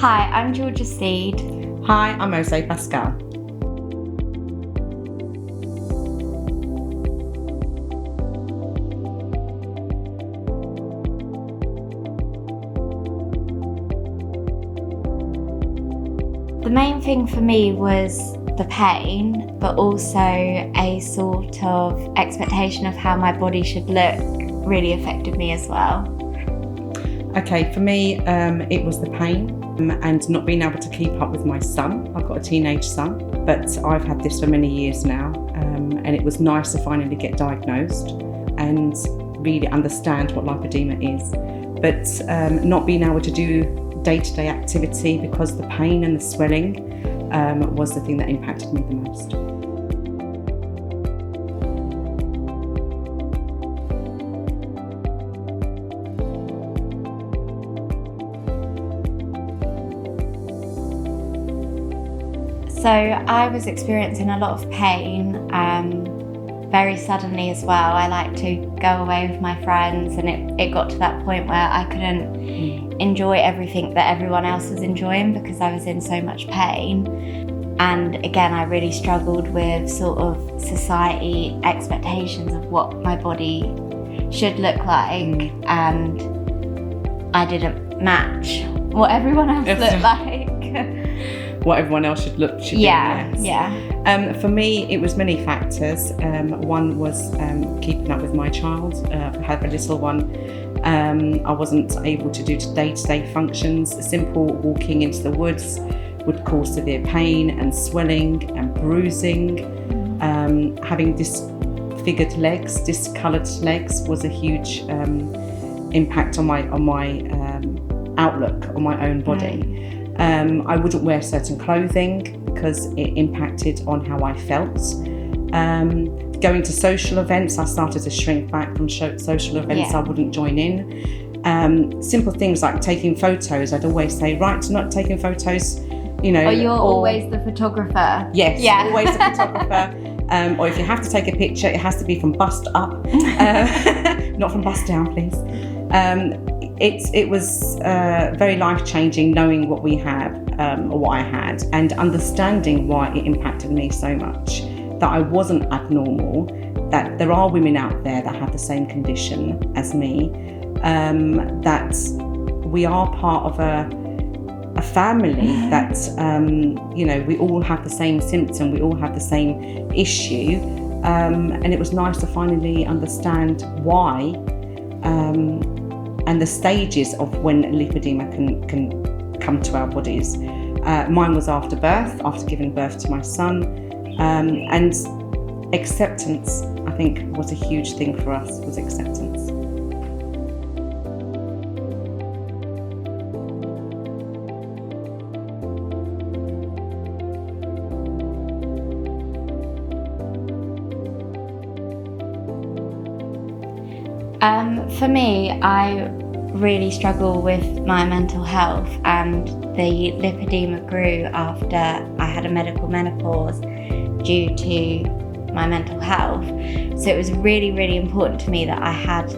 Hi, I'm Georgia Steed. Hi, I'm Ozay Baskal. The main thing for me was the pain, but also a sort of expectation of how my body should look really affected me as well. Okay, for me, it was the pain and not being able to keep up with my son. I've got a teenage son, but I've had this for many years now, and it was nice to finally get diagnosed and really understand what lipedema is. But not being able to do day-to-day activity because the pain and the swelling was the thing that impacted me the most. So I was experiencing a lot of pain very suddenly as well. I like to go away with my friends, and it got to that point where I couldn't enjoy everything that everyone else was enjoying because I was in so much pain. And again, I really struggled with sort of society expectations of what my body should look like, and I didn't match what everyone else looked like. What everyone else should be. Yeah. For me, it was many factors. One was keeping up with my child. I had a little one. I wasn't able to do day-to-day functions. Simple walking into the woods would cause severe pain and swelling and bruising. Having disfigured legs, discoloured legs was a huge impact on my outlook on my own body. I wouldn't wear certain clothing because it impacted on how I felt. Going to social events, I started to shrink back from social events. I wouldn't join in. Simple things like taking photos. I'd always say, right, to not taking photos, you know. Or you're always the photographer. Yes, always the photographer. Or if you have to take a picture, it has to be from bust up, not from bust down, please. It was very life-changing knowing what we had, or what I had, and understanding why it impacted me so much, that I wasn't abnormal, that there are women out there that have the same condition as me, that we are part of a family, that we all have the same symptom, we all have the same issue, and it was nice to finally understand why, and the stages of when lipedema can come to our bodies. Mine was after birth, after giving birth to my son, and acceptance, I think, was a huge thing for us, was acceptance. For me, I really struggle with my mental health, and the lipedema grew after I had a medical menopause due to my mental health. So it was really, really important to me that I had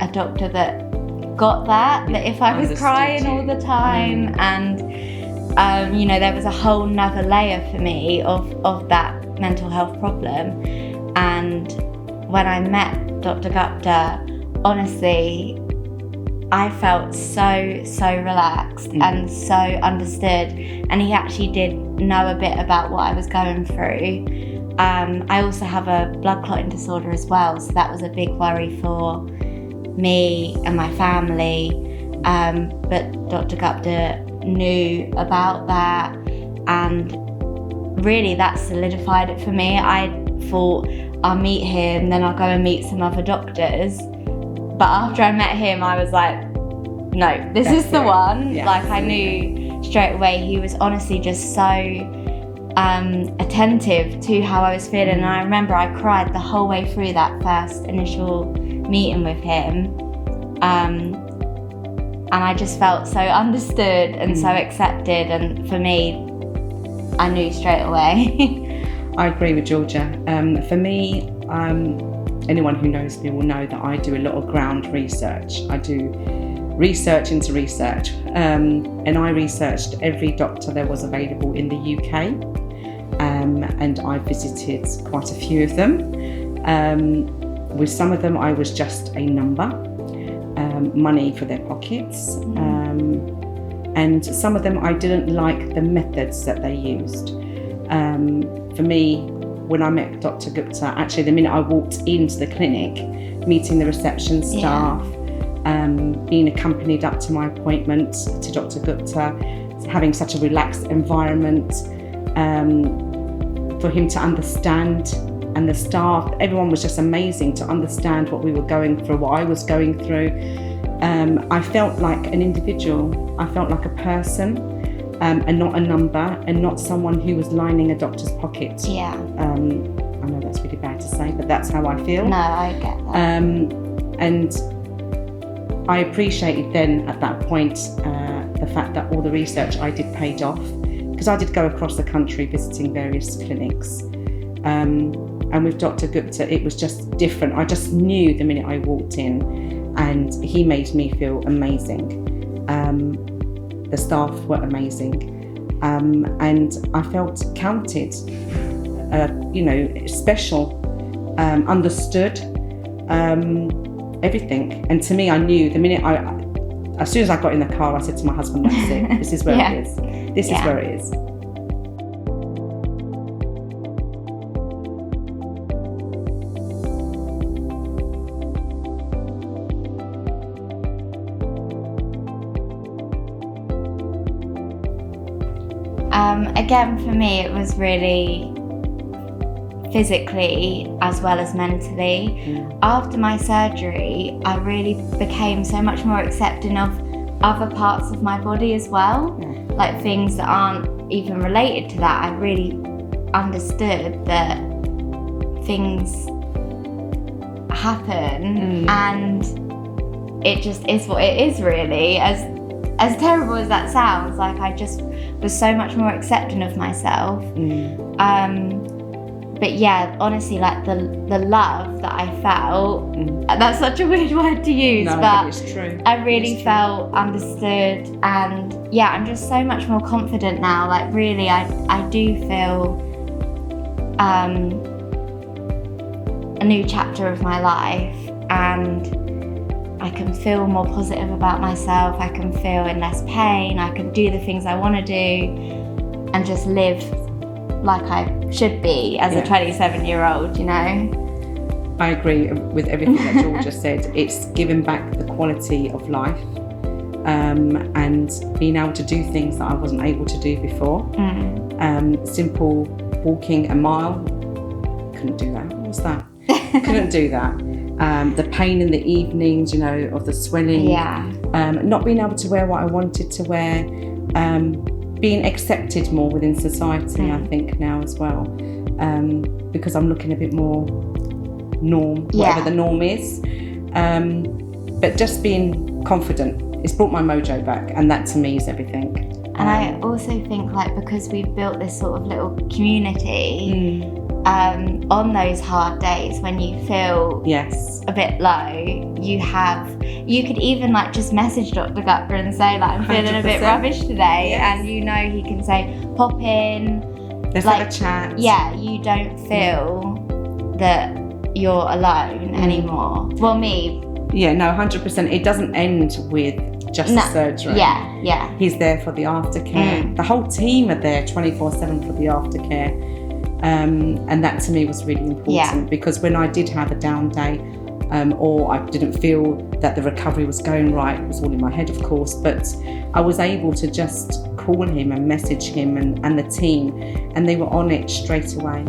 a doctor that got that if I was crying all the time, and there was a whole nother layer for me of that mental health problem. And when I met Dr. Gupta, honestly, I felt so relaxed and so understood, and he actually did know a bit about what I was going through. I also have a blood clotting disorder as well, so that was a big worry for me and my family, but Dr. Gupta knew about that, and really that solidified it for me. I thought, I'll meet him, then I'll go and meet some other doctors. But after I met him, I was like, no, this is the one. Yeah. Like, I knew straight away. He was honestly just so attentive to how I was feeling. And I remember I cried the whole way through that first initial meeting with him. And I just felt so understood and so accepted. And for me, I knew straight away. I agree with Georgia. For me, anyone who knows me will know that I do a lot of ground research. I do research into research. And I researched every doctor there was available in the UK. And I visited quite a few of them. With some of them, I was just a number, money for their pockets. And some of them, I didn't like the methods that they used. For me, when I met Dr. Gupta, actually the minute I walked into the clinic, meeting the reception staff, being accompanied up to my appointment to Dr. Gupta, having such a relaxed environment, for him to understand, and the staff, everyone was just amazing to understand what we were going through, what I was going through. I felt like an individual, I felt like a person, and not a number, and not someone who was lining a doctor's pocket. Yeah. I know that's really bad to say, but that's how I feel. No, I get that. And I appreciated then at that point the fact that all the research I did paid off, because I did go across the country visiting various clinics. And with Dr. Gupta, it was just different. I just knew the minute I walked in, and he made me feel amazing. The staff were amazing, and I felt counted, special, understood, everything. And to me, I knew the minute as soon as I got in the car, I said to my husband, "That's it. This is where it is. This is where it is." Again, for me, it was really physically as well as mentally. After my surgery, I really became so much more accepting of other parts of my body as well, like things that aren't even related to that. I really understood that things happen and it just is what it is, really. As terrible as that sounds, like I just was so much more accepting of myself. But yeah, honestly, like the love that I felt, that's such a weird word to use, but it's true. I really felt understood, and yeah, I'm just so much more confident now. Like really, I do feel a new chapter of my life, and I can feel more positive about myself. I can feel in less pain. I can do the things I want to do and just live like I should be as a 27-year-old, I agree with everything that George just said. It's giving back the quality of life, and being able to do things that I wasn't able to do before. Simple walking a mile, couldn't do that. What was that? Couldn't do that. The pain in the evenings, of the swelling. Not being able to wear what I wanted to wear. Being accepted more within society, I think now as well, because I'm looking a bit more norm, whatever the norm is. But just being confident, it's brought my mojo back, and that to me is everything. And I also think, like, because we've built this sort of little community, on those hard days when you feel a bit low, you could even like just message Dr. Gupta and say, like, I'm feeling 100%. A bit rubbish today, and he can say, pop in, let's have a chat. You don't feel that you're alone anymore. Well, me. 100%. It doesn't end with just the surgery. He's there for the aftercare. The whole team are there 24/7 for the aftercare. And that to me was really important, because when I did have a down day, or I didn't feel that the recovery was going right, it was all in my head, of course, but I was able to just call him and message him and the team, and they were on it straight away,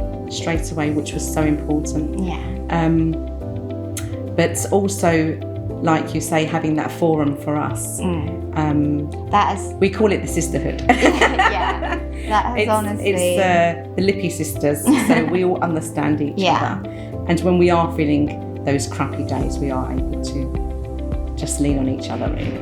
which was so important. But also, like you say, having that forum for us, we call it the sisterhood. Honestly, it's the Lippy sisters, so we all understand each other, and when we are feeling those crappy days, we are able to just lean on each other, really.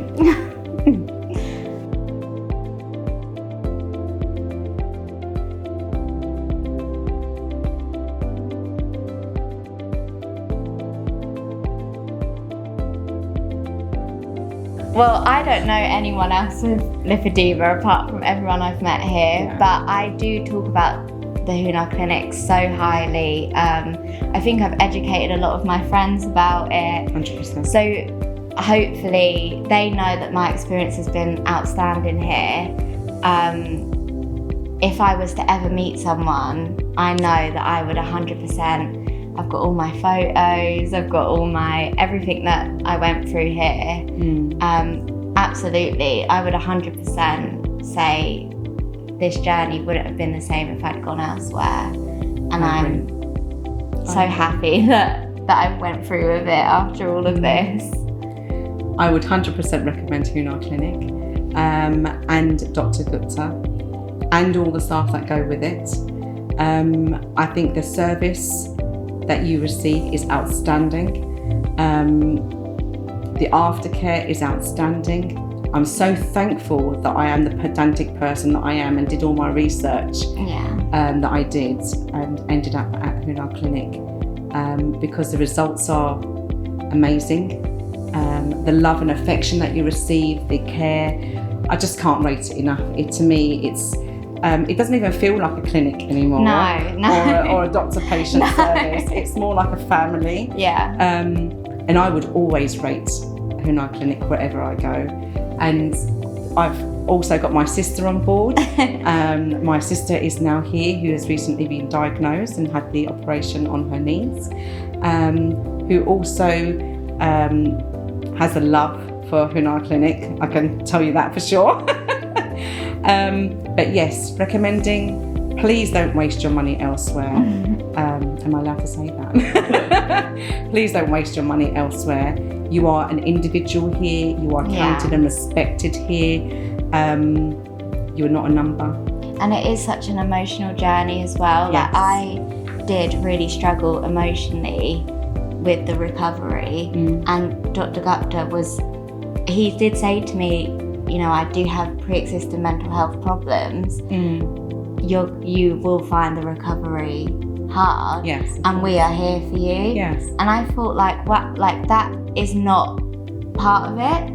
Well, I don't know anyone else with lymphedema apart from everyone I've met here, but I do talk about the Hunar Clinic so highly. I think I've educated a lot of my friends about it. 100%. So hopefully they know that my experience has been outstanding here. If I was to ever meet someone, I know that I would 100%. I've got all my photos, I've got all my everything that I went through here. Absolutely, I would 100% say this journey wouldn't have been the same if I'd gone elsewhere. And I'm so happy that I went through with it after all of this. I would 100% recommend Hunar Clinic and Dr. Gupta and all the staff that go with it. I think the service that you receive is outstanding. The aftercare is outstanding. I'm so thankful that I am the pedantic person that I am and did all my research that I did and ended up at Hunar Clinic because the results are amazing. The love and affection that you receive, the care, I just can't rate it enough. To me, it doesn't even feel like a clinic anymore. No. Or a doctor-patient service. It's more like a family. Yeah. And I would always rate Hunar Clinic wherever I go. And I've also got my sister on board. My sister is now here, who has recently been diagnosed and had the operation on her knees, who also has a love for Hunar Clinic. I can tell you that for sure. But yes, recommending, please don't waste your money elsewhere. Am I allowed to say that? Please don't waste your money elsewhere. You are an individual here, you are counted and respected here. You're not a number. And it is such an emotional journey as well. Yes. Like I did really struggle emotionally with the recovery, and Dr. Gupta he did say to me, you know, I do have pre-existing mental health problems. You will find the recovery hard. Yes. And we are here for you. Yes. And I thought like that is not part of it.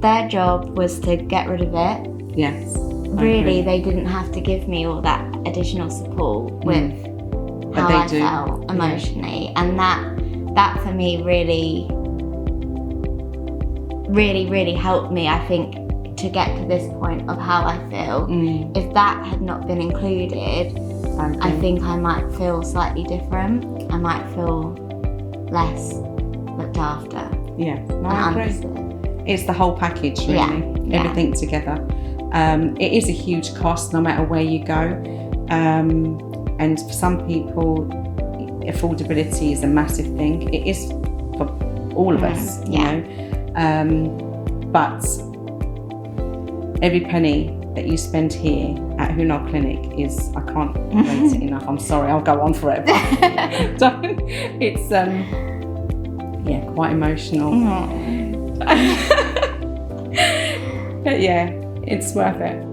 Their job was to get rid of it. Yes. Really, they didn't have to give me all that additional support with how I felt emotionally. And that for me really helped me, I think, to get to this point of how I feel. If that had not been included, I think I might feel slightly different. I might feel less looked after. Yeah, no, I agree. It's the whole package, really. Everything together. It is a huge cost no matter where you go. And for some people, affordability is a massive thing. It is for all of us, you know. But every penny that you spend here at Hunar Clinic is, I can't rate it enough. I'm sorry, I'll go on forever. It's quite emotional. But yeah, it's worth it.